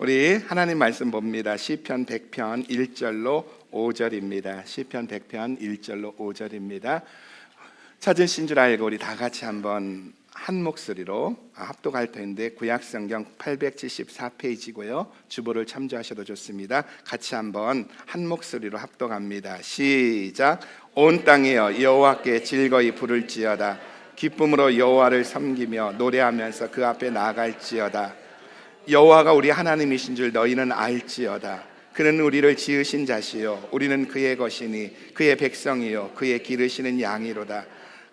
우리 하나님 말씀 봅니다. 시편 100편 1절로 5절입니다. 시편 100편 1절로 5절입니다. 찾으신 줄 알고 우리 다 같이 한번 한 목소리로 합독할 텐데 구약성경 874페이지고요. 주보를 참조하셔도 좋습니다. 같이 한번 한 목소리로 합독합니다. 시작. 온 땅이여 여호와께 즐거이 부를지어다. 기쁨으로 여호와를 섬기며 노래하면서 그 앞에 나아갈지어다. 여호와가 우리 하나님이신 줄 너희는 알지어다. 그는 우리를 지으신 자시요 우리는 그의 것이니 그의 백성이요 그의 기르시는 양이로다.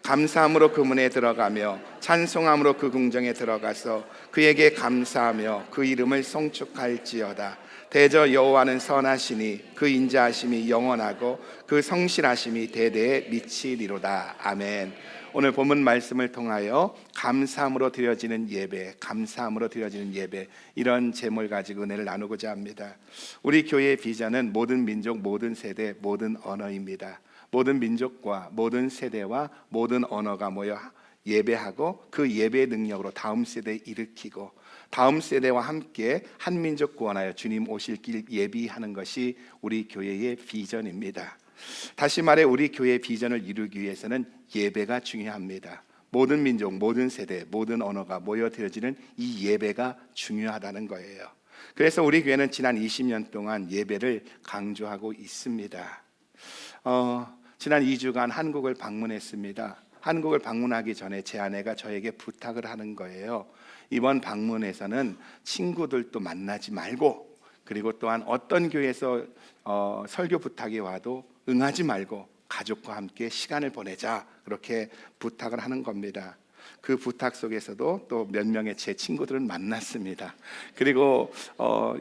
감사함으로 그 문에 들어가며 찬송함으로 그 궁정에 들어가서 그에게 감사하며 그 이름을 송축할지어다. 대저 여호와는 선하시니 그 인자하심이 영원하고 그 성실하심이 대대에 미치리로다. 아멘. 오늘 본문 말씀을 통하여 감사함으로 드려지는 예배, 감사함으로 드려지는 예배, 이런 제목을 가지고 은혜를 나누고자 합니다. 우리 교회의 비전은 모든 민족, 모든 세대, 모든 언어입니다. 모든 민족과 모든 세대와 모든 언어가 모여 예배하고 그 예배의 능력으로 다음 세대에 일으키고 다음 세대와 함께 한 민족 구원하여 주님 오실 길 예비하는 것이 우리 교회의 비전입니다. 다시 말해 우리 교회의 비전을 이루기 위해서는 예배가 중요합니다. 모든 민족, 모든 세대, 모든 언어가 모여 드려지는 이 예배가 중요하다는 거예요. 그래서 우리 교회는 지난 20년 동안 예배를 강조하고 있습니다. 지난 2주간 한국을 방문했습니다. 한국을 방문하기 전에 제 아내가 저에게 부탁을 하는 거예요. 이번 방문에서는 친구들도 만나지 말고, 그리고 또한 어떤 교회에서 설교 부탁이 와도 응하지 말고 가족과 함께 시간을 보내자, 그렇게 부탁을 하는 겁니다. 그 부탁 속에서도 또 몇 명의 제 친구들은 만났습니다. 그리고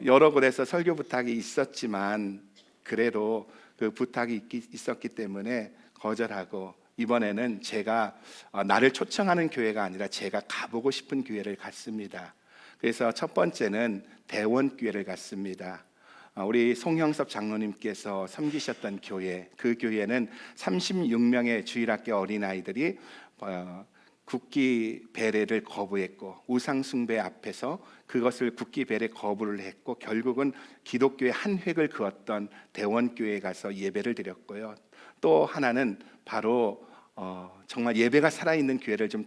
여러 곳에서 설교 부탁이 있었지만 그래도 그 부탁이 있었기 때문에 거절하고 이번에는 제가 나를 초청하는 교회가 아니라 제가 가보고 싶은 교회를 갔습니다. 그래서 첫 번째는 대원교회를 갔습니다. 우리 송형섭 장로님께서 섬기셨던 교회, 그 교회는 36명의 주일학교 어린아이들이 국기 배례를 거부했고 우상 숭배 앞에서 그것을 국기 배례 거부를 했고 결국은 기독교의 한 획을 그었던 대원교회에 가서 예배를 드렸고요. 또 하나는 바로 정말 예배가 살아있는 교회를 좀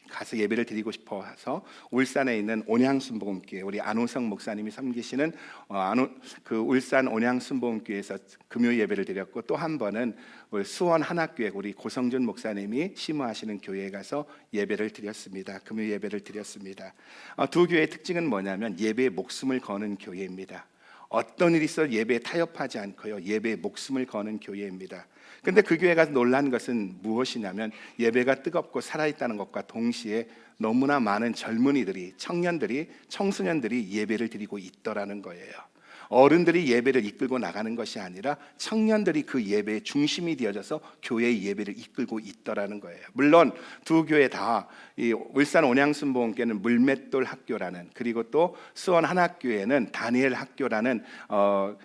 가서 예배를 드리고 싶어서 울산에 있는 온양순복음교회, 우리 안호성 목사님이 섬기시는 그 울산 온양순복음교회에서 금요 예배를 드렸고, 또 한 번은 우리 수원 한학교회 우리 고성준 목사님이 심호하시는 교회에 가서 예배를 드렸습니다. 금요 예배를 드렸습니다. 두 교회의 특징은 뭐냐면 예배에 목숨을 거는 교회입니다. 어떤 일이 있어 예배에 타협하지 않고요, 예배에 목숨을 거는 교회입니다. 근데 그 교회 가서 놀란 것은 무엇이냐면 예배가 뜨겁고 살아있다는 것과 동시에 너무나 많은 젊은이들이, 청년들이, 청소년들이 예배를 드리고 있더라는 거예요. 어른들이 예배를 이끌고 나가는 것이 아니라 청년들이 그 예배의 중심이 되어져서 교회의 예배를 이끌고 있더라는 거예요. 물론 두 교회 다, 이 울산 온양순복음교회는 물맷돌 학교라는, 그리고 또 수원 한학교회는 다니엘 학교라는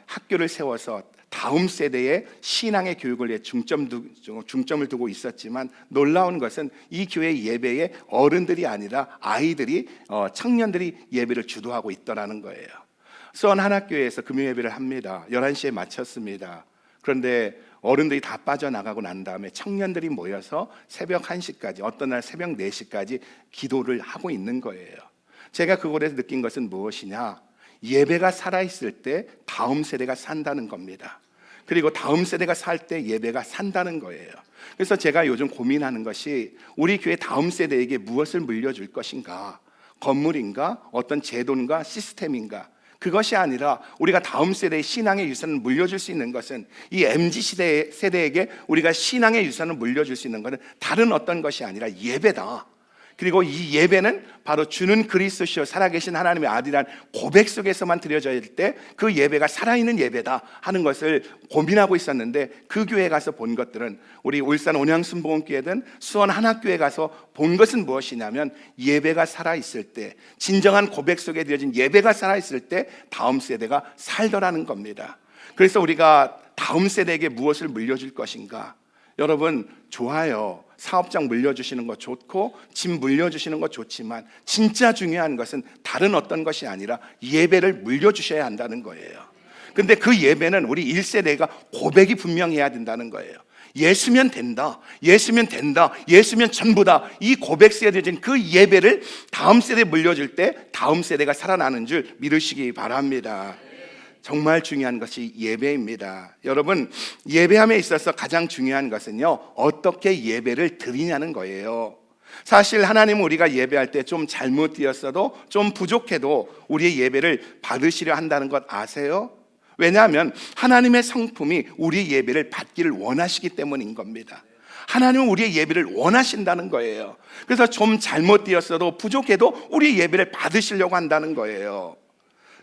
학교를 세워서 다음 세대의 신앙의 교육을 위해 중점을 두고 있었지만 놀라운 것은 이 교회 예배에 어른들이 아니라 아이들이, 청년들이 예배를 주도하고 있더라는 거예요. 수원 한학교회에서 금요 예배를 합니다. 11시에 마쳤습니다. 그런데 어른들이 다 빠져나가고 난 다음에 청년들이 모여서 새벽 1시까지, 어떤 날 새벽 4시까지 기도를 하고 있는 거예요. 제가 그곳에서 느낀 것은 무엇이냐? 예배가 살아있을 때 다음 세대가 산다는 겁니다. 그리고 다음 세대가 살 때 예배가 산다는 거예요. 그래서 제가 요즘 고민하는 것이 우리 교회 다음 세대에게 무엇을 물려줄 것인가? 건물인가? 어떤 제도인가? 시스템인가? 그것이 아니라 우리가 다음 세대의 신앙의 유산을 물려줄 수 있는 것은, 이 MZ 세대에게 우리가 신앙의 유산을 물려줄 수 있는 것은 다른 어떤 것이 아니라 예배다. 그리고 이 예배는 바로 주는 그리스도시요 살아계신 하나님의 아들이라는 고백 속에서만 드려질 때 그 예배가 살아있는 예배다 하는 것을 고민하고 있었는데, 그 교회에 가서 본 것들은, 우리 울산 온양순복음교회든 수원 한학교에 가서 본 것은 무엇이냐면 예배가 살아있을 때, 진정한 고백 속에 드려진 예배가 살아있을 때 다음 세대가 살더라는 겁니다. 그래서 우리가 다음 세대에게 무엇을 물려줄 것인가? 여러분, 좋아요. 사업장 물려주시는 거 좋고 집 물려주시는 거 좋지만 진짜 중요한 것은 다른 어떤 것이 아니라 예배를 물려주셔야 한다는 거예요. 근데 그 예배는 우리 1세대가 고백이 분명해야 된다는 거예요. 예수면 된다, 예수면 된다, 예수면 전부다. 이 고백 세대진 그 예배를 다음 세대에 물려줄 때 다음 세대가 살아나는 줄 믿으시기 바랍니다. 정말 중요한 것이 예배입니다. 여러분, 예배함에 있어서 가장 중요한 것은요, 어떻게 예배를 드리냐는 거예요. 사실 하나님은 우리가 예배할 때 좀 잘못 드렸어도 좀 부족해도 우리의 예배를 받으시려 한다는 것 아세요? 왜냐하면 하나님의 성품이 우리의 예배를 받기를 원하시기 때문인 겁니다. 하나님은 우리의 예배를 원하신다는 거예요. 그래서 좀 잘못 드렸어도 부족해도 우리의 예배를 받으시려고 한다는 거예요.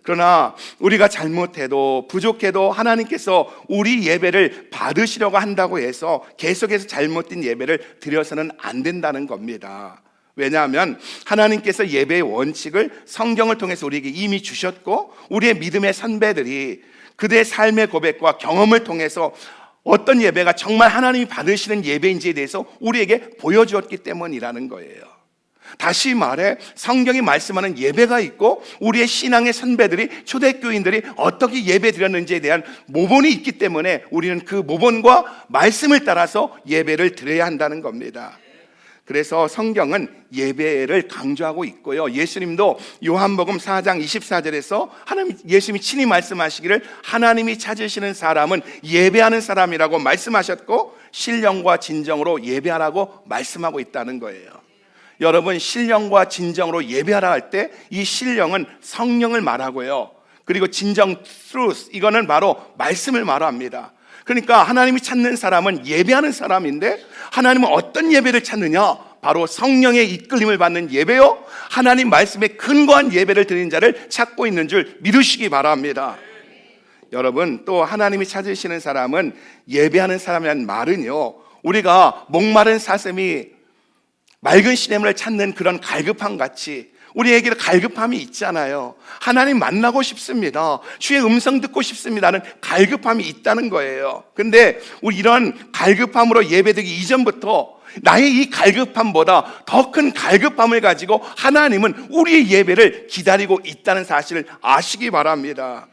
그러나 우리가 잘못해도 부족해도 하나님께서 우리 예배를 받으시려고 한다고 해서 계속해서 잘못된 예배를 드려서는 안 된다는 겁니다. 왜냐하면 하나님께서 예배의 원칙을 성경을 통해서 우리에게 이미 주셨고 우리의 믿음의 선배들이 그들의 삶의 고백과 경험을 통해서 어떤 예배가 정말 하나님이 받으시는 예배인지에 대해서 우리에게 보여주었기 때문이라는 거예요. 다시 말해 성경이 말씀하는 예배가 있고 우리의 신앙의 선배들이 초대교인들이 어떻게 예배 드렸는지에 대한 모본이 있기 때문에 우리는 그 모본과 말씀을 따라서 예배를 드려야 한다는 겁니다. 그래서 성경은 예배를 강조하고 있고요. 예수님도 요한복음 4장 24절에서 예수님이 친히 말씀하시기를 하나님이 찾으시는 사람은 예배하는 사람이라고 말씀하셨고 신령과 진정으로 예배하라고 말씀하고 있다는 거예요. 여러분, 신령과 진정으로 예배하라 할 때 이 신령은 성령을 말하고요. 그리고 진정 truth, 이거는 바로 말씀을 말합니다. 그러니까 하나님이 찾는 사람은 예배하는 사람인데 하나님은 어떤 예배를 찾느냐? 바로 성령의 이끌림을 받는 예배요, 하나님 말씀에 근거한 예배를 드리는 자를 찾고 있는 줄 믿으시기 바랍니다. 여러분, 또 하나님이 찾으시는 사람은 예배하는 사람이라는 말은요, 우리가 목마른 사슴이 맑은 시냇물을 찾는 그런 갈급함 같이 우리에게 갈급함이 있잖아요. 하나님 만나고 싶습니다. 주의 음성 듣고 싶습니다는 갈급함이 있다는 거예요. 근데 우리 이런 갈급함으로 예배드리기 이전부터 나의 이 갈급함보다 더 큰 갈급함을 가지고 하나님은 우리의 예배를 기다리고 있다는 사실을 아시기 바랍니다.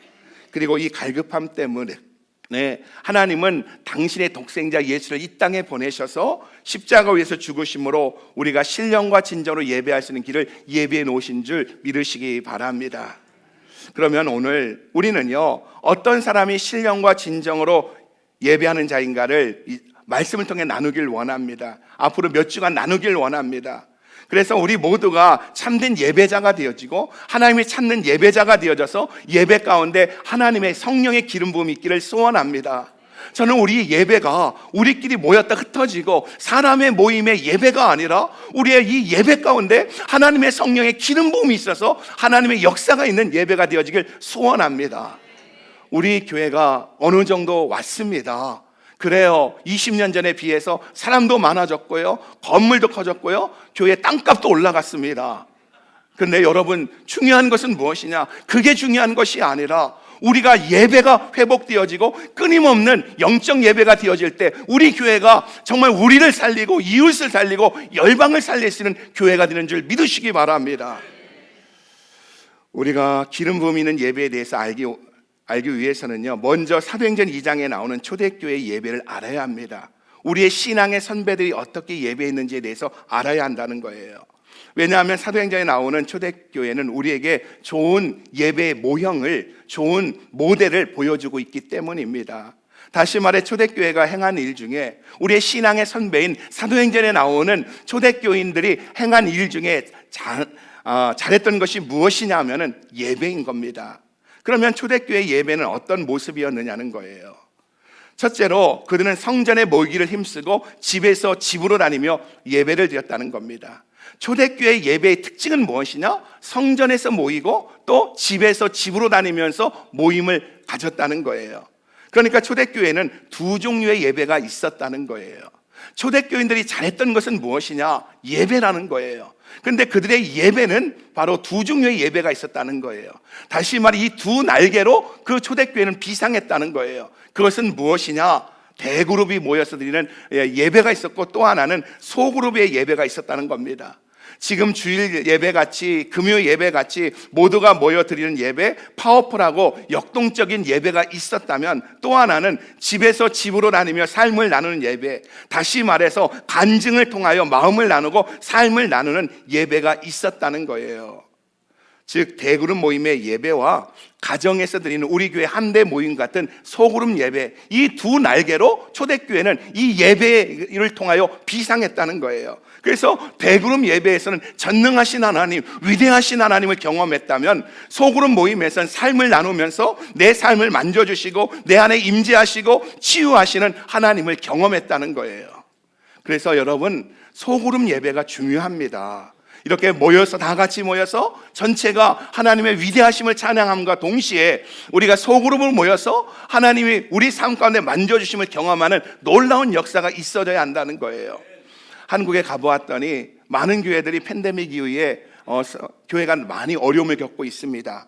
그리고 이 갈급함 때문에 하나님은 당신의 독생자 예수를 이 땅에 보내셔서 십자가 위에서 죽으심으로 우리가 신령과 진정으로 예배할 수 있는 길을 예비해 놓으신 줄 믿으시기 바랍니다. 그러면 오늘 우리는요, 어떤 사람이 신령과 진정으로 예배하는 자인가를 말씀을 통해 나누길 원합니다. 앞으로 몇 주간 나누길 원합니다. 그래서 우리 모두가 참된 예배자가 되어지고 하나님이 찾는 예배자가 되어져서 예배 가운데 하나님의 성령의 기름 부음이 있기를 소원합니다. 저는 우리 예배가 우리끼리 모였다 흩어지고 사람의 모임의 예배가 아니라 우리의 이 예배 가운데 하나님의 성령의 기름 부음이 있어서 하나님의 역사가 있는 예배가 되어지길 소원합니다. 우리 교회가 어느 정도 왔습니다. 그래요. 20년 전에 비해서 사람도 많아졌고요, 건물도 커졌고요, 교회 땅값도 올라갔습니다. 그런데 여러분, 중요한 것은 무엇이냐? 그게 중요한 것이 아니라 우리가 예배가 회복되어지고 끊임없는 영적 예배가 되어질 때 우리 교회가 정말 우리를 살리고 이웃을 살리고 열방을 살릴 수 있는 교회가 되는 줄 믿으시기 바랍니다. 우리가 기름 부음 있는 예배에 대해서 알기 위해서는요, 먼저 사도행전 2장에 나오는 초대교회 예배를 알아야 합니다. 우리의 신앙의 선배들이 어떻게 예배했는지에 대해서 알아야 한다는 거예요. 왜냐하면 사도행전에 나오는 초대교회는 우리에게 좋은 예배의 모형을, 좋은 모델을 보여주고 있기 때문입니다. 다시 말해 초대교회가 행한 일 중에 우리의 신앙의 선배인 사도행전에 나오는 초대교인들이 행한 일 중에 잘했던 것이 무엇이냐 하면 예배인 겁니다. 그러면 초대교회 예배는 어떤 모습이었느냐는 거예요. 첫째로 그들은 성전에 모이기를 힘쓰고 집에서 집으로 다니며 예배를 드렸다는 겁니다. 초대교회 예배의 특징은 무엇이냐? 성전에서 모이고 또 집에서 집으로 다니면서 모임을 가졌다는 거예요. 그러니까 초대교회는 두 종류의 예배가 있었다는 거예요. 초대교인들이 잘했던 것은 무엇이냐? 예배라는 거예요. 그런데 그들의 예배는 바로 두 종류의 예배가 있었다는 거예요. 다시 말해 이 두 날개로 그 초대교회는 비상했다는 거예요. 그것은 무엇이냐? 대그룹이 모여서 드리는 예배가 있었고, 또 하나는 소그룹의 예배가 있었다는 겁니다. 지금 주일 예배같이, 금요 예배같이 모두가 모여 드리는 예배, 파워풀하고 역동적인 예배가 있었다면, 또 하나는 집에서 집으로 다니며 삶을 나누는 예배, 다시 말해서 간증을 통하여 마음을 나누고 삶을 나누는 예배가 있었다는 거예요. 즉 대그룹 모임의 예배와 가정에서 드리는 우리 교회 함대 모임 같은 소그룹 예배, 이 두 날개로 초대교회는 이 예배를 통하여 비상했다는 거예요. 그래서 대그룹 예배에서는 전능하신 하나님, 위대하신 하나님을 경험했다면, 소그룹 모임에서는 삶을 나누면서 내 삶을 만져주시고 내 안에 임재하시고 치유하시는 하나님을 경험했다는 거예요. 그래서 여러분, 소그룹 예배가 중요합니다. 이렇게 모여서, 다 같이 모여서 전체가 하나님의 위대하심을 찬양함과 동시에 우리가 소그룹을 모여서 하나님이 우리 삶 가운데 만져주심을 경험하는 놀라운 역사가 있어져야 한다는 거예요. 한국에 가보았더니 많은 교회들이 팬데믹 이후에 교회가 많이 어려움을 겪고 있습니다.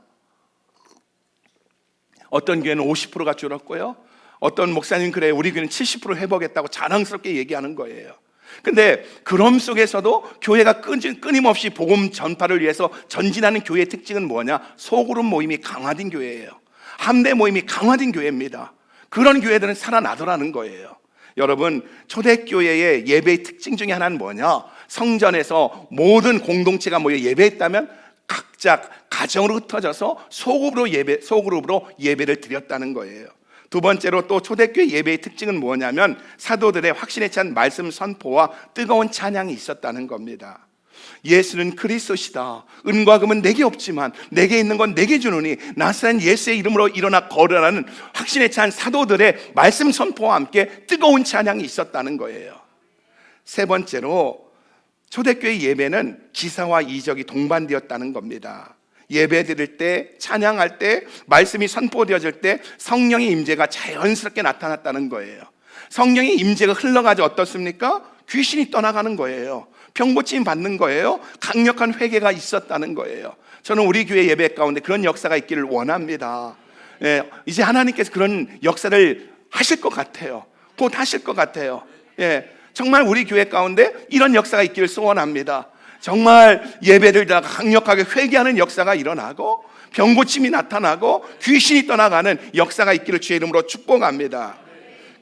어떤 교회는 50%가 줄었고요, 어떤 목사님 그래 우리 교회는 70% 회복했다고 자랑스럽게 얘기하는 거예요. 근데 그럼 속에서도 교회가 끊임없이 복음 전파를 위해서 전진하는 교회의 특징은 뭐냐? 소그룹 모임이 강화된 교회예요. 함대 모임이 강화된 교회입니다. 그런 교회들은 살아나더라는 거예요. 여러분, 초대교회의 예배의 특징 중에 하나는 뭐냐? 성전에서 모든 공동체가 모여 예배했다면 각자 가정으로 흩어져서 소그룹으로 예배를 드렸다는 거예요. 두 번째로 또 초대교회 예배의 특징은 뭐냐면 사도들의 확신에 찬 말씀 선포와 뜨거운 찬양이 있었다는 겁니다. 예수는 그리스도시다. 은과 금은 내게 없지만 내게 있는 건 내게 주노니 나사렛 예수의 이름으로 일어나 걸으라는 확신에 찬 사도들의 말씀 선포와 함께 뜨거운 찬양이 있었다는 거예요. 세 번째로 초대교회 예배는 기사와 이적이 동반되었다는 겁니다. 예배 드릴 때, 찬양할 때, 말씀이 선포되어질 때 성령의 임재가 자연스럽게 나타났다는 거예요. 성령의 임재가 흘러가지 어떻습니까? 귀신이 떠나가는 거예요. 병고침 받는 거예요. 강력한 회개가 있었다는 거예요. 저는 우리 교회 예배 가운데 그런 역사가 있기를 원합니다. 이제 하나님께서 그런 역사를 하실 것 같아요. 곧 하실 것 같아요. 정말 우리 교회 가운데 이런 역사가 있기를 소원합니다. 정말 예배들다가 강력하게 회개하는 역사가 일어나고 병고침이 나타나고 귀신이 떠나가는 역사가 있기를 주의 이름으로 축복합니다.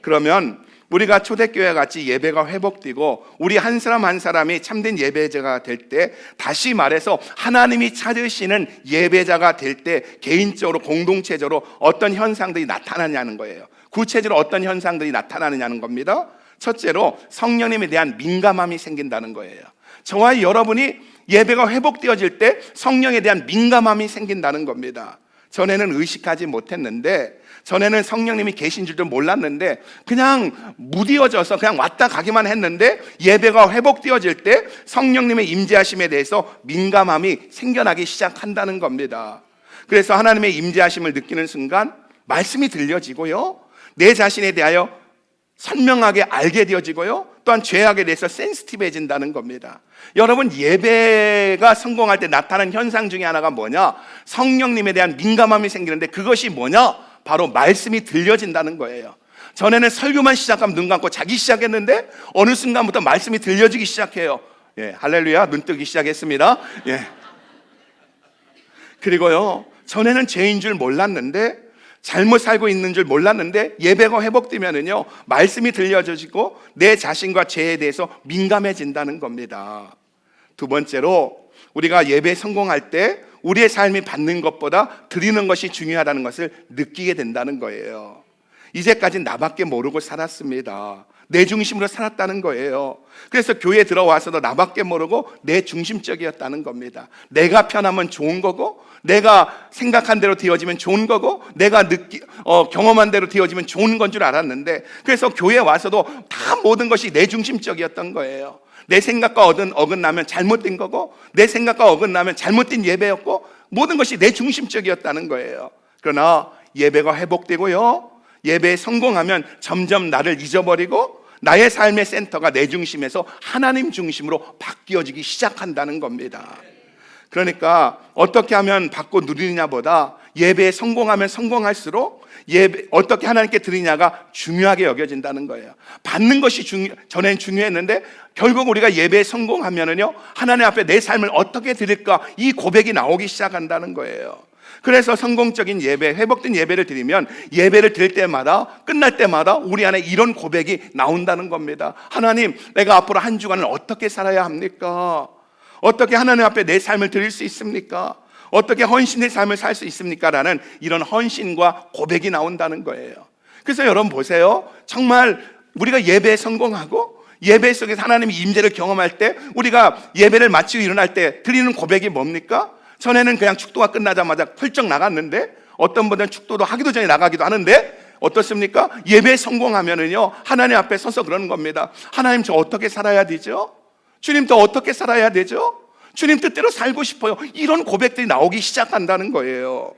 그러면 우리가 초대교회 같이 예배가 회복되고 우리 한 사람 한 사람이 참된 예배자가 될 때, 다시 말해서 하나님이 찾으시는 예배자가 될 때 개인적으로 공동체적으로 어떤 현상들이 나타나냐는 거예요. 구체적으로 어떤 현상들이 나타나느냐는 겁니다. 첫째로 성령님에 대한 민감함이 생긴다는 거예요. 저와 여러분이 예배가 회복되어질 때 성령에 대한 민감함이 생긴다는 겁니다. 전에는 의식하지 못했는데, 전에는 성령님이 계신 줄도 몰랐는데 그냥 무디어져서 그냥 왔다 가기만 했는데, 예배가 회복되어질 때 성령님의 임재하심에 대해서 민감함이 생겨나기 시작한다는 겁니다. 그래서 하나님의 임재하심을 느끼는 순간 말씀이 들려지고요, 내 자신에 대하여 선명하게 알게 되어지고요, 또한 죄악에 대해서 센시티브해진다는 겁니다. 여러분, 예배가 성공할 때 나타나는 현상 중에 하나가 뭐냐? 성령님에 대한 민감함이 생기는데 그것이 뭐냐? 바로 말씀이 들려진다는 거예요. 전에는 설교만 시작하면 눈 감고 자기 시작했는데 어느 순간부터 말씀이 들려지기 시작해요. 할렐루야, 눈 뜨기 시작했습니다. 그리고요, 전에는 죄인 줄 몰랐는데, 잘못 살고 있는 줄 몰랐는데 예배가 회복되면은요, 말씀이 들려지고 내 자신과 죄에 대해서 민감해진다는 겁니다. 두 번째로, 우리가 예배 성공할 때 우리의 삶이 받는 것보다 드리는 것이 중요하다는 것을 느끼게 된다는 거예요. 이제까지 나밖에 모르고 살았습니다. 내 중심으로 살았다는 거예요. 그래서 교회에 들어와서도 나밖에 모르고 내 중심적이었다는 겁니다. 내가 편하면 좋은 거고, 내가 생각한 대로 되어지면 좋은 거고, 내가 경험한 대로 되어지면 좋은 건 줄 알았는데, 그래서 교회에 와서도 다 모든 것이 내 중심적이었던 거예요. 내 생각과 어긋나면 잘못된 거고, 내 생각과 어긋나면 잘못된 예배였고, 모든 것이 내 중심적이었다는 거예요. 그러나 예배가 회복되고요, 예배에 성공하면 점점 나를 잊어버리고 나의 삶의 센터가 내 중심에서 하나님 중심으로 바뀌어지기 시작한다는 겁니다. 그러니까 어떻게 하면 받고 누리느냐보다 예배에 성공하면 성공할수록 예배 어떻게 하나님께 드리냐가 중요하게 여겨진다는 거예요. 받는 것이 전엔 중요했는데 결국 우리가 예배에 성공하면은요, 하나님 앞에 내 삶을 어떻게 드릴까, 이 고백이 나오기 시작한다는 거예요. 그래서 성공적인 예배, 회복된 예배를 드리면 예배를 드릴 때마다, 끝날 때마다 우리 안에 이런 고백이 나온다는 겁니다. 하나님, 내가 앞으로 한 주간을 어떻게 살아야 합니까? 어떻게 하나님 앞에 내 삶을 드릴 수 있습니까? 어떻게 헌신의 삶을 살 수 있습니까? 라는 이런 헌신과 고백이 나온다는 거예요. 그래서 여러분 보세요. 정말 우리가 예배에 성공하고 예배 속에서 하나님의 임재를 경험할 때, 우리가 예배를 마치고 일어날 때 드리는 고백이 뭡니까? 전에는 그냥 축도가 끝나자마자 펄쩍 나갔는데, 어떤 분들은 축도도 하기도 전에 나가기도 하는데, 어떻습니까? 예배에 성공하면은요, 하나님 앞에 서서 그러는 겁니다. 하나님, 저 어떻게 살아야 되죠? 주님, 또 어떻게 살아야 되죠? 주님 뜻대로 살고 싶어요. 이런 고백들이 나오기 시작한다는 거예요.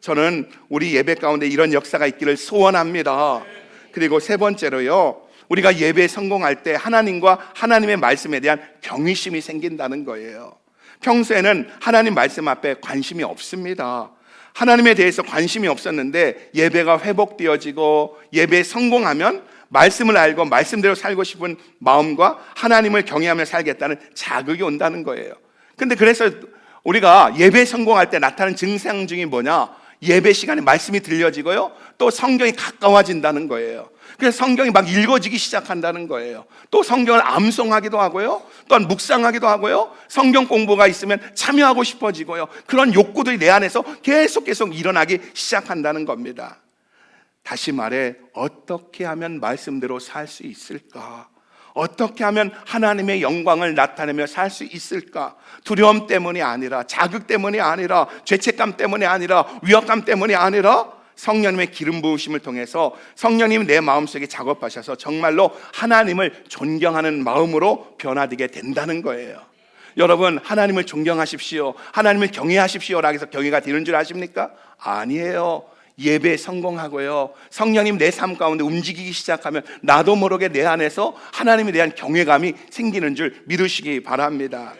저는 우리 예배 가운데 이런 역사가 있기를 소원합니다. 그리고 세 번째로요, 우리가 예배에 성공할 때 하나님과 하나님의 말씀에 대한 경외심이 생긴다는 거예요. 평소에는 하나님 말씀 앞에 관심이 없습니다. 하나님에 대해서 관심이 없었는데 예배가 회복되어지고 예배에 성공하면 말씀을 알고 말씀대로 살고 싶은 마음과 하나님을 경외하며 살겠다는 자극이 온다는 거예요. 근데 그래서 우리가 예배에 성공할 때 나타나는 증상 중에 뭐냐? 예배 시간에 말씀이 들려지고요, 또 성경이 가까워진다는 거예요. 그래서 성경이 막 읽어지기 시작한다는 거예요. 또 성경을 암송하기도 하고요, 또한 묵상하기도 하고요, 성경 공부가 있으면 참여하고 싶어지고요, 그런 욕구들이 내 안에서 계속 일어나기 시작한다는 겁니다. 다시 말해, 어떻게 하면 말씀대로 살 수 있을까? 어떻게 하면 하나님의 영광을 나타내며 살 수 있을까? 두려움 때문이 아니라, 자극 때문이 아니라, 죄책감 때문이 아니라, 위협감 때문이 아니라 성령님의 기름 부으심을 통해서 성령님이 내 마음속에 작업하셔서 정말로 하나님을 존경하는 마음으로 변화되게 된다는 거예요. 여러분, 하나님을 존경하십시오, 하나님을 경외하십시오라고 해서 경외가 되는 줄 아십니까? 아니에요. 예배에 성공하고요, 성령님 내 삶 가운데 움직이기 시작하면 나도 모르게 내 안에서 하나님에 대한 경외감이 생기는 줄 믿으시기 바랍니다.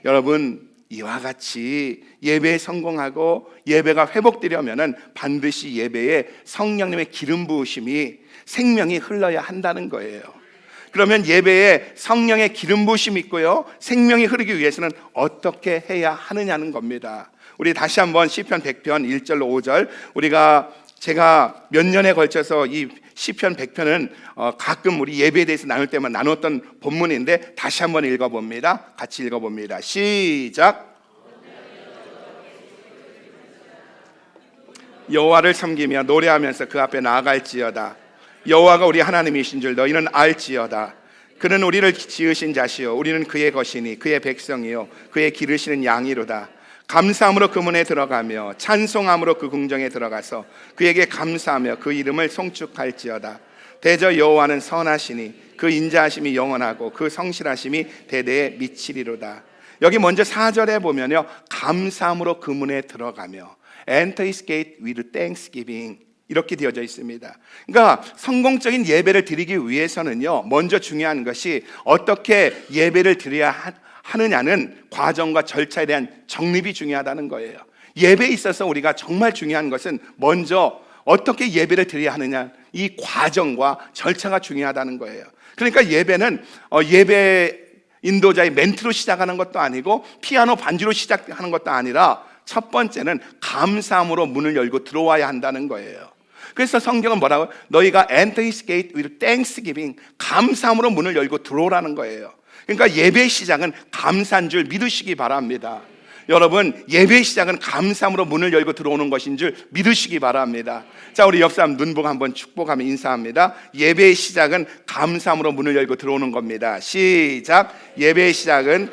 여러분, 이와 같이 예배에 성공하고 예배가 회복되려면 반드시 예배에 성령님의 기름 부으심이, 생명이 흘러야 한다는 거예요. 그러면 예배에 성령의 기름 부으심이 있고요, 생명이 흐르기 위해서는 어떻게 해야 하느냐는 겁니다. 우리 다시 한번 시편 100편 1절로 5절, 제가 몇 년에 걸쳐서 이 시편 100편은 가끔 우리 예배에 대해서 나눌 때만 나눴던 본문인데 다시 한번 읽어봅니다. 같이 읽어봅니다. 시작. 여호와를 섬기며 노래하면서 그 앞에 나아갈지어다. 여호와가 우리 하나님이신 줄 너희는 알지어다. 그는 우리를 지으신 자시요 우리는 그의 것이니 그의 백성이요 그의 기르시는 양이로다. 감사함으로 그 문에 들어가며 찬송함으로 그 궁정에 들어가서 그에게 감사하며 그 이름을 송축할지어다. 대저 여호와는 선하시니 그 인자하심이 영원하고 그 성실하심이 대대에 미치리로다. 여기 먼저 4절에 보면요, 감사함으로 그 문에 들어가며 Enter his gate with thanksgiving 이렇게 되어져 있습니다. 그러니까 성공적인 예배를 드리기 위해서는요, 먼저 중요한 것이 어떻게 예배를 드려야 하느냐는 과정과 절차에 대한 정립이 중요하다는 거예요. 예배에 있어서 우리가 정말 중요한 것은 먼저 어떻게 예배를 드려야 하느냐, 이 과정과 절차가 중요하다는 거예요. 그러니까 예배는 예배 인도자의 멘트로 시작하는 것도 아니고 피아노 반주로 시작하는 것도 아니라 첫 번째는 감사함으로 문을 열고 들어와야 한다는 거예요. 그래서 성경은 뭐라고요? 너희가 enter his gate with thanksgiving, 감사함으로 문을 열고 들어오라는 거예요. 그러니까 예배의 시작은 감사한 줄 믿으시기 바랍니다. 여러분, 예배의 시작은 감사함으로 문을 열고 들어오는 것인 줄 믿으시기 바랍니다. 자, 우리 옆 사람 눈 보고 한번 축복하며 인사합니다. 예배의 시작은 감사함으로 문을 열고 들어오는 겁니다. 시작. 예배의 시작은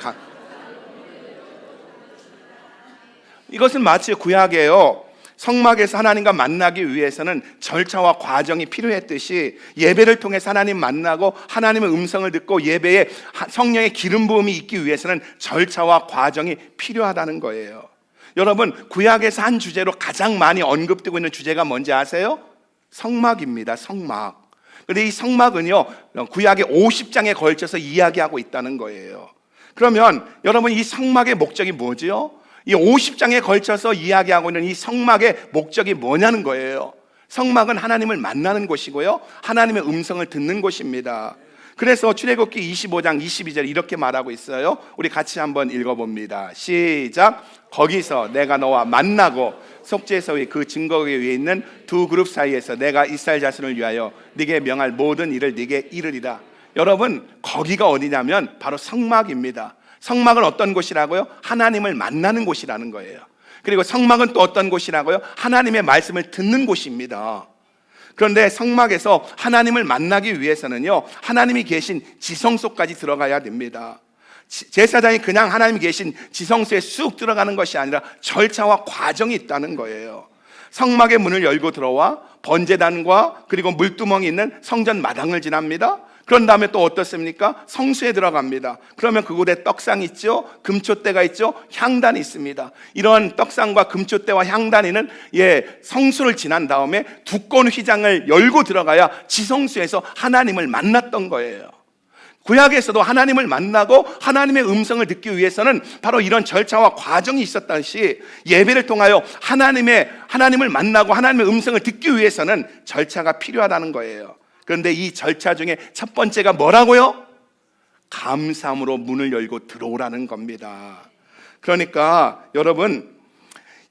이것은 마치 구약에요, 성막에서 하나님과 만나기 위해서는 절차와 과정이 필요했듯이 예배를 통해서 하나님 만나고 하나님의 음성을 듣고 예배에 성령의 기름 부음이 있기 위해서는 절차와 과정이 필요하다는 거예요. 여러분, 구약에서 한 주제로 가장 많이 언급되고 있는 주제가 뭔지 아세요? 성막입니다. 성막. 그런데 이 성막은요, 구약의 50장에 걸쳐서 이야기하고 있다는 거예요. 그러면 여러분, 이 성막의 목적이 뭐지요? 이 50장에 걸쳐서 이야기하고 있는 이 성막의 목적이 뭐냐는 거예요. 성막은 하나님을 만나는 곳이고요, 하나님의 음성을 듣는 곳입니다. 그래서 출애굽기 25장 22절 이렇게 말하고 있어요. 우리 같이 한번 읽어봅니다. 시작. 거기서 내가 너와 만나고 속죄소의 그 증거에 위에 있는 두 그룹 사이에서 내가 이스라엘 자손을 위하여 네게 명할 모든 일을 네게 이르리라. 여러분, 거기가 어디냐면 바로 성막입니다. 성막은 어떤 곳이라고요? 하나님을 만나는 곳이라는 거예요. 그리고 성막은 또 어떤 곳이라고요? 하나님의 말씀을 듣는 곳입니다. 그런데 성막에서 하나님을 만나기 위해서는요, 하나님이 계신 지성소까지 들어가야 됩니다. 제사장이 그냥 하나님이 계신 지성소에 쑥 들어가는 것이 아니라 절차와 과정이 있다는 거예요. 성막의 문을 열고 들어와 번제단과 그리고 물두멍이 있는 성전 마당을 지납니다. 그런 다음에 또 어떻습니까? 성수에 들어갑니다. 그러면 그곳에 떡상이 있죠, 금초대가 있죠, 향단이 있습니다. 이런 떡상과 금초대와 향단이는 성수를 지난 다음에 두꺼운 휘장을 열고 들어가야 지성수에서 하나님을 만났던 거예요. 구약에서도 하나님을 만나고 하나님의 음성을 듣기 위해서는 바로 이런 절차와 과정이 있었다시, 예배를 통하여 하나님을 만나고 하나님의 음성을 듣기 위해서는 절차가 필요하다는 거예요. 그런데 이 절차 중에 첫 번째가 뭐라고요? 감사함으로 문을 열고 들어오라는 겁니다. 그러니까 여러분,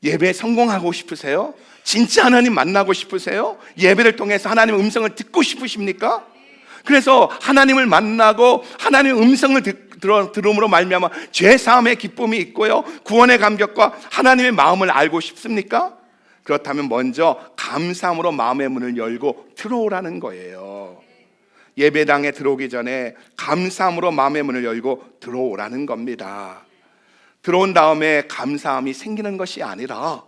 예배 성공하고 싶으세요? 진짜 하나님 만나고 싶으세요? 예배를 통해서 하나님의 음성을 듣고 싶으십니까? 그래서 하나님을 만나고 하나님의 음성을 들음으로 말미암아 죄사함의 기쁨이 있고요, 구원의 감격과 하나님의 마음을 알고 싶습니까? 그렇다면 먼저 감사함으로 마음의 문을 열고 들어오라는 거예요. 예배당에 들어오기 전에 감사함으로 마음의 문을 열고 들어오라는 겁니다. 들어온 다음에 감사함이 생기는 것이 아니라,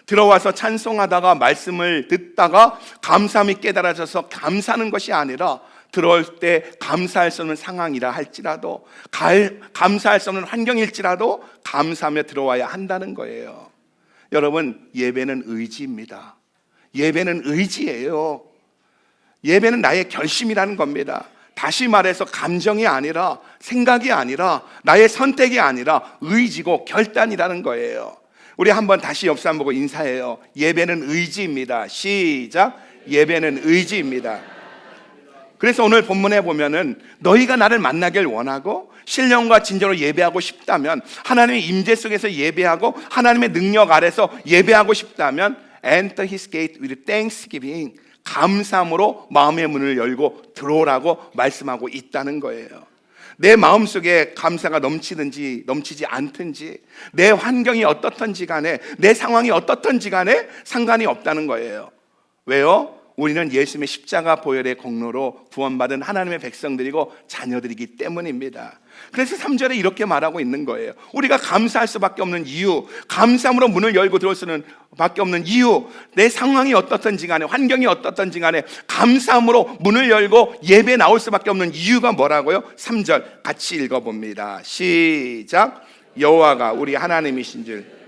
들어와서 찬송하다가 말씀을 듣다가 감사함이 깨달아져서 감사하는 것이 아니라, 들어올 때 감사할 수 없는 상황이라 할지라도, 감사할 수 없는 환경일지라도 감사하며 들어와야 한다는 거예요. 여러분, 예배는 의지입니다. 예배는 의지예요. 예배는 나의 결심이라는 겁니다. 다시 말해서 감정이 아니라, 생각이 아니라, 나의 선택이 아니라 의지고 결단이라는 거예요. 우리 한번 다시 옆 사람 보고 인사해요. 예배는 의지입니다. 시작. 예배는 의지입니다. 그래서 오늘 본문에 보면은 너희가 나를 만나길 원하고 신령과 진정으로 예배하고 싶다면, 하나님의 임재 속에서 예배하고 하나님의 능력 아래서 예배하고 싶다면 Enter His gate with thanksgiving, 감사함으로 마음의 문을 열고 들어오라고 말씀하고 있다는 거예요. 내 마음속에 감사가 넘치든지 넘치지 않든지, 내 환경이 어떻든지 간에, 내 상황이 어떻든지 간에 상관이 없다는 거예요. 왜요? 우리는 예수님의 십자가 보혈의 공로로 구원받은 하나님의 백성들이고 자녀들이기 때문입니다. 그래서 3절에 이렇게 말하고 있는 거예요. 우리가 감사할 수밖에 없는 이유, 감사함으로 문을 열고 들어올 수밖에 없는 이유, 내 상황이 어떻든지 간에, 환경이 어떻든지 간에 감사함으로 문을 열고 예배에 나올 수밖에 없는 이유가 뭐라고요? 3절 같이 읽어봅니다. 시작. 여호와가 우리 하나님이신 줄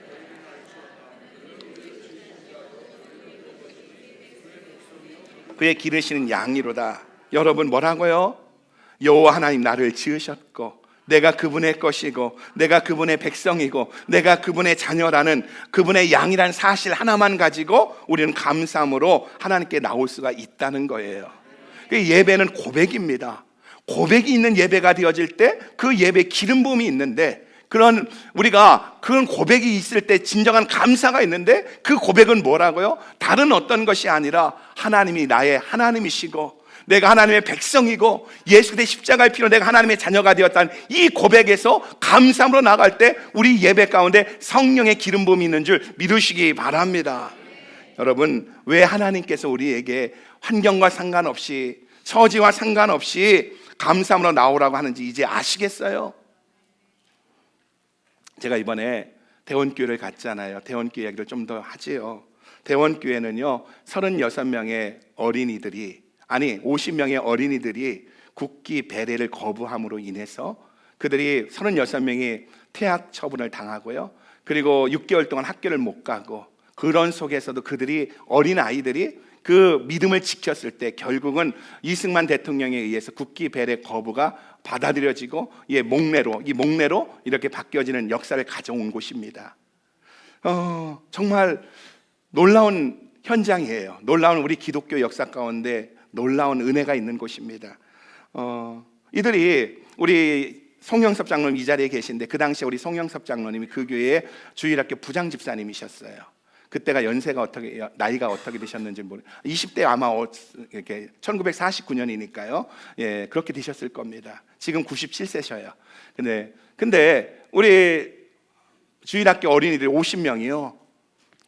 그의 기르시는 양이로다. 여러분, 뭐라고요? 여호와 하나님 나를 지으셨고 내가 그분의 것이고 내가 그분의 백성이고 내가 그분의 자녀라는, 그분의 양이라는 사실 하나만 가지고 우리는 감사함으로 하나님께 나올 수가 있다는 거예요. 예배는 고백입니다. 고백이 있는 예배가 되어질 때 그 예배에 기름 부음이 있는데, 우리가 그런 고백이 있을 때 진정한 감사가 있는데, 그 고백은 뭐라고요? 다른 어떤 것이 아니라 하나님이 나의 하나님이시고 내가 하나님의 백성이고 예수 그리스도의 십자가의 피로 내가 하나님의 자녀가 되었다는 이 고백에서 감사함으로 나갈 때 우리 예배 가운데 성령의 기름 부음이 있는 줄 믿으시기 바랍니다. 여러분, 왜 하나님께서 우리에게 환경과 상관없이, 처지와 상관없이 감사함으로 나오라고 하는지 이제 아시겠어요? 제가 이번에 대원교회를 갔잖아요. 대원교회 이야기를 좀 더 하지요. 대원교회는요 36명의 어린이들이, 아니 50명의 어린이들이 국기 배례를 거부함으로 인해서 그들이 36명이 퇴학 처분을 당하고요, 그리고 6개월 동안 학교를 못 가고, 그런 속에서도 그들이, 어린 아이들이 그 믿음을 지켰을 때 결국은 이승만 대통령에 의해서 국기 배례 거부가 받아들여지고 이 목례로 이렇게 바뀌어지는 역사를 가져온 곳입니다. 정말 놀라운 현장이에요. 놀라운 우리 기독교 역사 가운데 놀라운 은혜가 있는 곳입니다. 이들이 우리 송영섭 장로님 이 자리에 계신데, 그 당시에 우리 송영섭 장로님이 그 교회의 주일학교 부장 집사님이셨어요. 그때가 연세가 나이가 어떻게 되셨는지 모르겠어요. 20대 아마 이렇게 1949년이니까요. 예, 그렇게 되셨을 겁니다. 지금 97세셔요. 근데 우리 주일학교 어린이들 50명이요.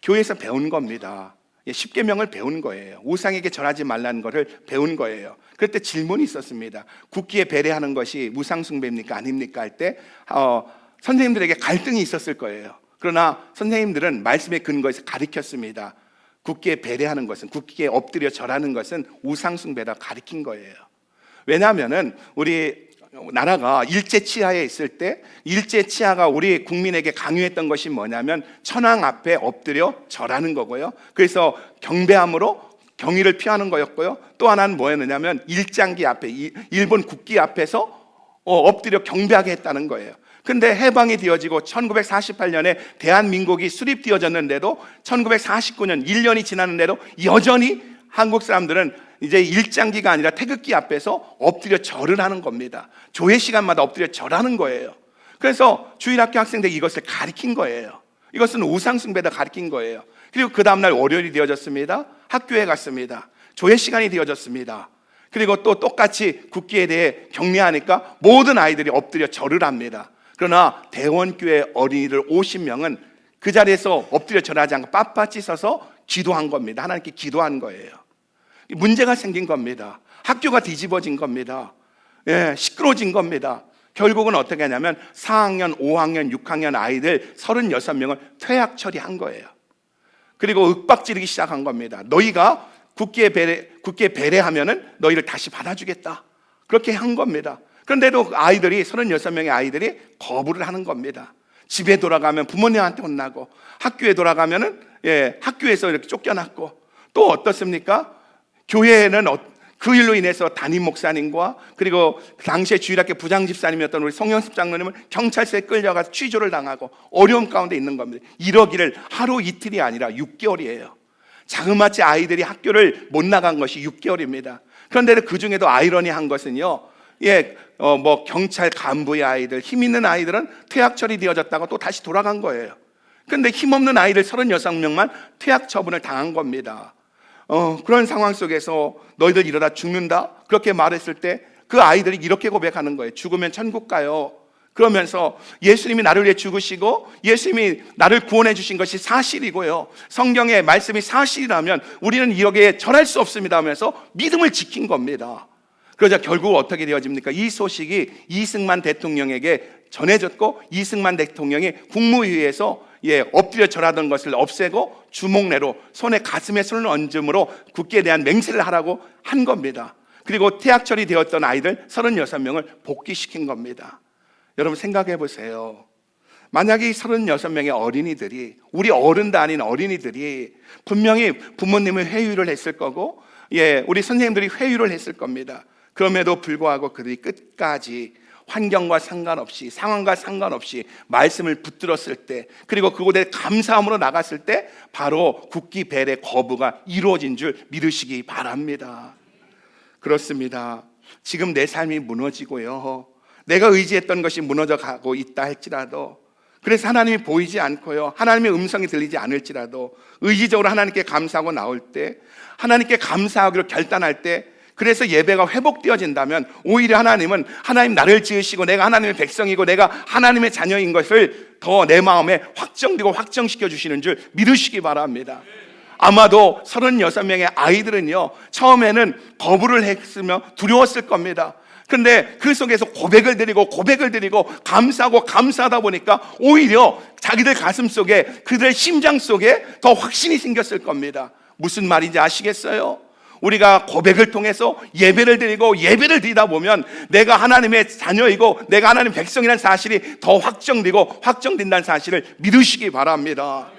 교회에서 배운 겁니다. 10계명을 배운 거예요. 우상에게 절하지 말라는 것을 배운 거예요. 그때 질문이 있었습니다. 국기에 배례하는 것이 우상숭배입니까 아닙니까 할 때 선생님들에게 갈등이 있었을 거예요. 그러나 선생님들은 말씀의 근거에서 가르쳤습니다. 국기에 배례하는 것은, 국기에 엎드려 절하는 것은 우상숭배다 가르친 거예요. 왜냐하면은 우리 나라가 일제치하에 있을 때 일제치하가 우리 국민에게 강요했던 것이 뭐냐면 천황 앞에 엎드려 절하는 거고요. 그래서 경배함으로 경의를 표하는 거였고요. 또 하나는 뭐였느냐면 일장기 앞에, 일본 국기 앞에서 엎드려 경배하게 했다는 거예요. 근데 해방이 되어지고 1948년에 대한민국이 수립되어졌는데도 1949년 1년이 지났는데도 여전히 한국 사람들은 이제 일장기가 아니라 태극기 앞에서 엎드려 절을 하는 겁니다. 조회 시간마다 엎드려 절하는 거예요. 그래서 주일학교 학생들 이것을 가르친 거예요. 이것은 우상숭배다 가르친 거예요. 그리고 그 다음날 월요일이 되어졌습니다. 학교에 갔습니다. 조회 시간이 되어졌습니다. 그리고 또 똑같이 국기에 대해 경례하니까 모든 아이들이 엎드려 절을 합니다. 그러나 대원교회 어린이들 50명은 그 자리에서 엎드려 절하지 않고 빳빳이 서서 기도한 겁니다. 하나님께 기도한 거예요. 문제가 생긴 겁니다. 학교가 뒤집어진 겁니다. 예, 시끄러워진 겁니다. 결국은 어떻게 하냐면 4학년, 5학년, 6학년 아이들 36명을 퇴학 처리한 거예요. 그리고 윽박지르기 시작한 겁니다. 너희가 국기에 배례하면은 너희를 다시 받아주겠다. 그렇게 한 겁니다. 그런데도 아이들이 36명의 아이들이 거부를 하는 겁니다. 집에 돌아가면 부모님한테 혼나고, 학교에 돌아가면은 학교에서 이렇게 쫓겨났고, 또 어떻습니까? 교회에는 그 일로 인해서 담임 목사님과 그리고 당시에 주일학교 부장집사님이었던 우리 송영섭 장로님은 경찰서에 끌려가서 취조를 당하고 어려움 가운데 있는 겁니다. 이러기를 하루 이틀이 아니라 6개월이에요. 자그마치 아이들이 학교를 못 나간 것이 6개월입니다. 그런데 그 중에도 아이러니한 것은요, 경찰 간부의 아이들, 힘 있는 아이들은 퇴학 처리되어졌다가 또 다시 돌아간 거예요. 그런데 힘없는 아이들 36명만 퇴학 처분을 당한 겁니다. 그런 상황 속에서 너희들 이러다 죽는다? 그렇게 말했을 때 그 아이들이 이렇게 고백하는 거예요. 죽으면 천국 가요. 그러면서 예수님이 나를 위해 죽으시고 예수님이 나를 구원해 주신 것이 사실이고요, 성경의 말씀이 사실이라면 우리는 이렇게 절할 수 없습니다 하면서 믿음을 지킨 겁니다. 그러자 결국 어떻게 되어집니까? 이 소식이 이승만 대통령에게 전해졌고, 이승만 대통령이 국무회의에서 엎드려 절하던 것을 없애고 주목례로 손에 가슴에 손을 얹음으로 국기에 대한 맹세를 하라고 한 겁니다. 그리고 퇴학 처리되었던 아이들 36명을 복귀시킨 겁니다. 여러분 생각해 보세요. 만약에 이 36명의 어린이들이, 우리 어른도 아닌 어린이들이 분명히 부모님의 회유를 했을 거고, 우리 선생님들이 회유를 했을 겁니다. 그럼에도 불구하고 그들이 끝까지 환경과 상관없이, 상황과 상관없이 말씀을 붙들었을 때, 그리고 그곳에 감사함으로 나갔을 때 바로 국기 배례 거부가 이루어진 줄 믿으시기 바랍니다. 그렇습니다. 지금 내 삶이 무너지고요, 내가 의지했던 것이 무너져 가고 있다 할지라도, 그래서 하나님이 보이지 않고요, 하나님의 음성이 들리지 않을지라도 의지적으로 하나님께 감사하고 나올 때, 하나님께 감사하기로 결단할 때, 그래서 예배가 회복되어진다면 오히려 하나님은, 하나님 나를 지으시고 내가 하나님의 백성이고 내가 하나님의 자녀인 것을 더 내 마음에 확정되고 확정시켜 주시는 줄 믿으시기 바랍니다. 아마도 36명의 아이들은요, 처음에는 거부를 했으며 두려웠을 겁니다. 그런데 그 속에서 고백을 드리고 감사하고 감사하다 보니까 오히려 자기들 가슴 속에, 그들의 심장 속에 더 확신이 생겼을 겁니다. 무슨 말인지 아시겠어요? 우리가 고백을 통해서 예배를 드리다 보면 내가 하나님의 자녀이고 내가 하나님의 백성이라는 사실이 더 확정된다는 사실을 믿으시기 바랍니다.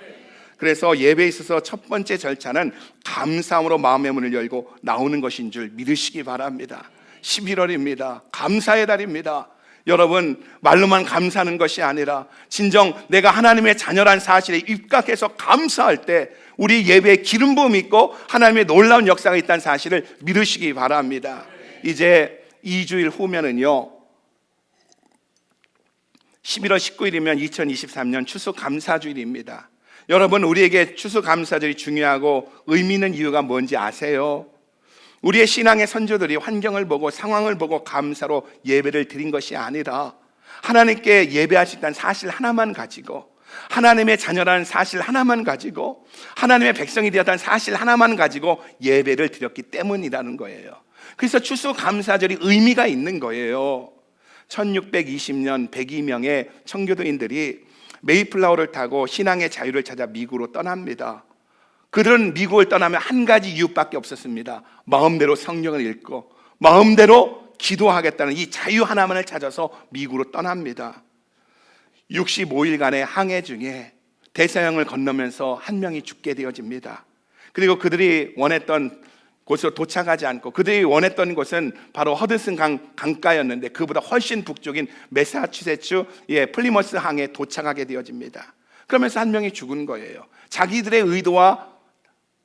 그래서 예배에 있어서 첫 번째 절차는 감사함으로 마음의 문을 열고 나오는 것인 줄 믿으시기 바랍니다. 11월입니다. 감사의 달입니다. 여러분, 말로만 감사하는 것이 아니라 진정 내가 하나님의 자녀란 사실에 입각해서 감사할 때 우리 예배에 기름 부음이 있고 하나님의 놀라운 역사가 있다는 사실을 믿으시기 바랍니다. 이제 2주일 후면은요, 11월 19일이면 2023년 추수감사주일입니다. 여러분, 우리에게 추수감사절이 중요하고 의미 있는 이유가 뭔지 아세요? 우리의 신앙의 선조들이 환경을 보고 상황을 보고 감사로 예배를 드린 것이 아니라 하나님께 예배할 수 있다는 사실 하나만 가지고, 하나님의 자녀라는 사실 하나만 가지고, 하나님의 백성이 되었다는 사실 하나만 가지고 예배를 드렸기 때문이라는 거예요. 그래서 추수감사절이 의미가 있는 거예요. 1620년 102명의 청교도인들이 메이플라워를 타고 신앙의 자유를 찾아 미국으로 떠납니다. 그들은 미국을 떠나면 한 가지 이유밖에 없었습니다. 마음대로 성경을 읽고 마음대로 기도하겠다는 이 자유 하나만을 찾아서 미국으로 떠납니다. 65일간의 항해 중에 대서양을 건너면서 한 명이 죽게 되어집니다. 그리고 그들이 원했던 곳으로 도착하지 않고 그들이 원했던 곳은 바로 허드슨 강가였는데 그보다 훨씬 북쪽인 매사추세츠 플리머스 항에 도착하게 되어집니다. 그러면서 한 명이 죽은 거예요. 자기들의 의도와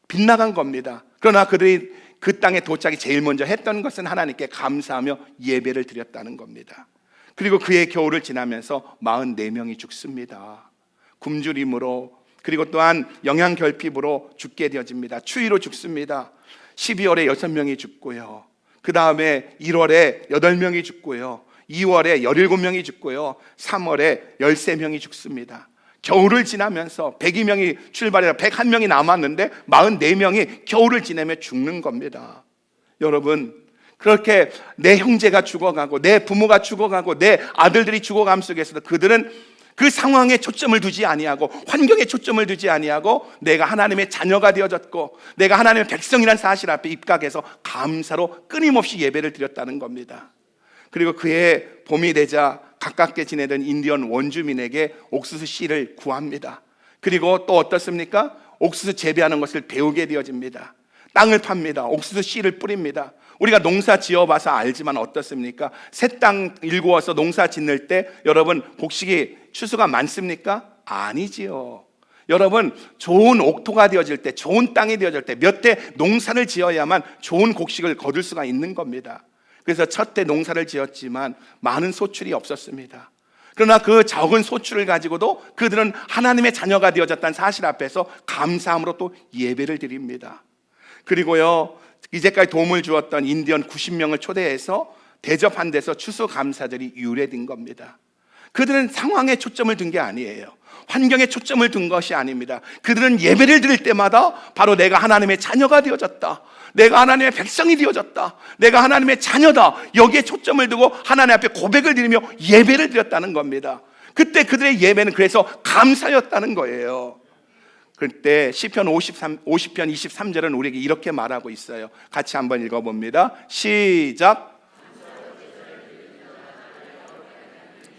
빗나간 겁니다. 그러나 그들이 그 땅에 도착이 제일 먼저 했던 것은 하나님께 감사하며 예배를 드렸다는 겁니다. 그리고 그의 겨울을 지나면서 44명이 죽습니다. 굶주림으로, 그리고 또한 영양결핍으로 죽게 되어집니다. 추위로 죽습니다. 12월에 6명이 죽고요, 그 다음에 1월에 8명이 죽고요, 2월에 17명이 죽고요, 3월에 13명이 죽습니다. 겨울을 지나면서 102명이 출발해서 101명이 남았는데 44명이 겨울을 지내며 죽는 겁니다. 여러분, 그렇게 내 형제가 죽어가고 내 부모가 죽어가고 내 아들들이 죽어감 속에서도 그들은 그 상황에 초점을 두지 아니하고 환경에 초점을 두지 아니하고 내가 하나님의 자녀가 되어졌고 내가 하나님의 백성이라는 사실 앞에 입각해서 감사로 끊임없이 예배를 드렸다는 겁니다. 그리고 그해 봄이 되자 가깝게 지내던 인디언 원주민에게 옥수수 씨를 구합니다. 그리고 또 어떻습니까? 옥수수 재배하는 것을 배우게 되어집니다. 땅을 팝니다. 옥수수 씨를 뿌립니다. 우리가 농사 지어봐서 알지만 어떻습니까? 새 땅 일구어서 농사 짓는 때 여러분 곡식이 추수가 많습니까? 아니지요. 여러분, 좋은 옥토가 되어질 때, 좋은 땅이 되어질 때 몇 해 농사를 지어야만 좋은 곡식을 거둘 수가 있는 겁니다. 그래서 첫 해 농사를 지었지만 많은 소출이 없었습니다. 그러나 그 적은 소출을 가지고도 그들은 하나님의 자녀가 되어졌다는 사실 앞에서 감사함으로 또 예배를 드립니다. 그리고요, 이제까지 도움을 주었던 인디언 90명을 초대해서 대접한 데서 추수감사절이 유래된 겁니다. 그들은 상황에 초점을 둔 게 아니에요. 환경에 초점을 둔 것이 아닙니다. 그들은 예배를 드릴 때마다 바로 내가 하나님의 자녀가 되어졌다, 내가 하나님의 백성이 되어졌다, 내가 하나님의 자녀다, 여기에 초점을 두고 하나님 앞에 고백을 드리며 예배를 드렸다는 겁니다. 그때 그들의 예배는 그래서 감사였다는 거예요. 그때 시편 50편 23절은 우리에게 이렇게 말하고 있어요. 같이 한번 읽어봅니다. 시작.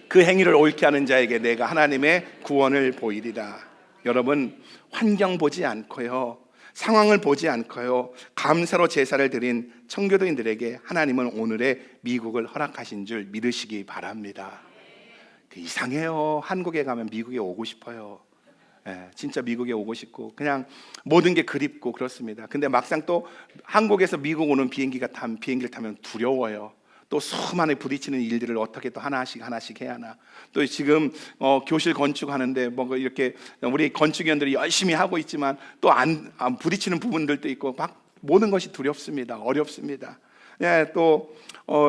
그 행위를 옳게 하는 자에게 내가 하나님의 구원을 보이리라. 여러분, 환경 보지 않고요, 상황을 보지 않고요, 감사로 제사를 드린 청교도인들에게 하나님은 오늘의 미국을 허락하신 줄 믿으시기 바랍니다. 이상해요. 한국에 가면 미국에 오고 싶어요. 진짜 미국에 오고 싶고 그냥 모든 게 그립고 그렇습니다. 근데 막상 또 한국에서 미국 오는 비행기를 타면 두려워요. 또 수많이 부딪히는 일들을 어떻게 또 하나씩 해야 하나. 또 지금 교실 건축하는데 뭐 이렇게 우리 건축위원들이 열심히 하고 있지만 또 안 부딪히는 부분들도 있고 막 모든 것이 두렵습니다. 어렵습니다. 또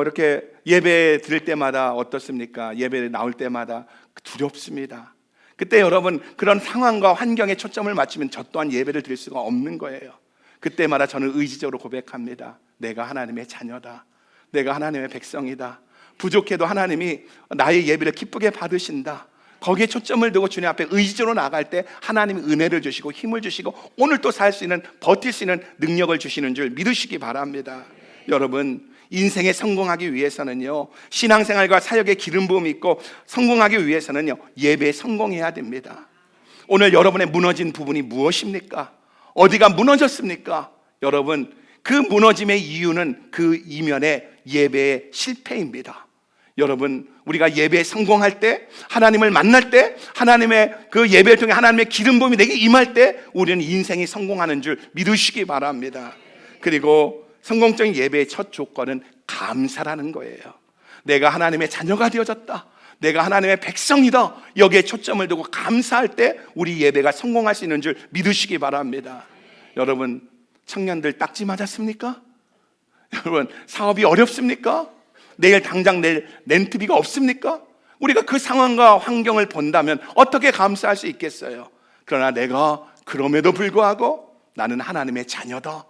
이렇게 예배 드릴 때마다 어떻습니까? 예배 나올 때마다 두렵습니다. 그때 여러분, 그런 상황과 환경에 초점을 맞추면 저 또한 예배를 드릴 수가 없는 거예요. 그때마다 저는 의지적으로 고백합니다. 내가 하나님의 자녀다, 내가 하나님의 백성이다, 부족해도 하나님이 나의 예배를 기쁘게 받으신다, 거기에 초점을 두고 주님 앞에 의지적으로 나갈 때 하나님이 은혜를 주시고 힘을 주시고 오늘 또 살 수 있는, 버틸 수 있는 능력을 주시는 줄 믿으시기 바랍니다. 여러분, 인생에 성공하기 위해서는요, 신앙생활과 사역에 기름 부음이 있고 성공하기 위해서는요, 예배에 성공해야 됩니다. 오늘 여러분의 무너진 부분이 무엇입니까? 어디가 무너졌습니까? 여러분, 그 무너짐의 이유는 그 이면의 예배의 실패입니다. 여러분, 우리가 예배에 성공할 때, 하나님을 만날 때, 하나님의 그 예배를 통해 하나님의 기름 부음이 내게 임할 때 우리는 인생이 성공하는 줄 믿으시기 바랍니다. 그리고 성공적인 예배의 첫 조건은 감사라는 거예요. 내가 하나님의 자녀가 되어졌다, 내가 하나님의 백성이다, 여기에 초점을 두고 감사할 때 우리 예배가 성공할 수 있는 줄 믿으시기 바랍니다. 여러분, 청년들 딱지 맞았습니까? 여러분, 사업이 어렵습니까? 내일 당장 낼 렌트비가 없습니까? 우리가 그 상황과 환경을 본다면 어떻게 감사할 수 있겠어요? 그러나 내가 그럼에도 불구하고 나는 하나님의 자녀다,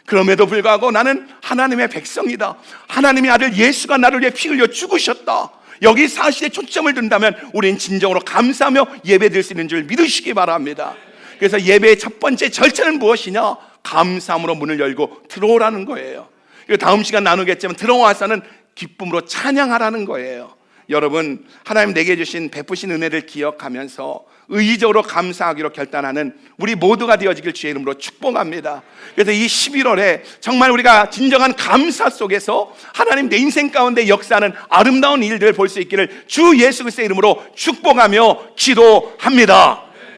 그럼에도 불구하고 나는 하나님의 백성이다, 하나님의 아들 예수가 나를 위해 피 흘려 죽으셨다, 여기 사실에 초점을 둔다면 우리는 진정으로 감사하며 예배드릴 수 있는 줄 믿으시기 바랍니다. 그래서 예배의 첫 번째 절차는 무엇이냐? 감사함으로 문을 열고 들어오라는 거예요. 그리고 다음 시간 나누겠지만 들어와서는 기쁨으로 찬양하라는 거예요. 여러분, 하나님 내게 주신 베푸신 은혜를 기억하면서 의지적으로 감사하기로 결단하는 우리 모두가 되어지길 주의 이름으로 축복합니다. 그래서 이 11월에 정말 우리가 진정한 감사 속에서 하나님 내 인생 가운데 역사하는 아름다운 일들을 볼 수 있기를 주 예수 그리스도의 이름으로 축복하며 기도합니다.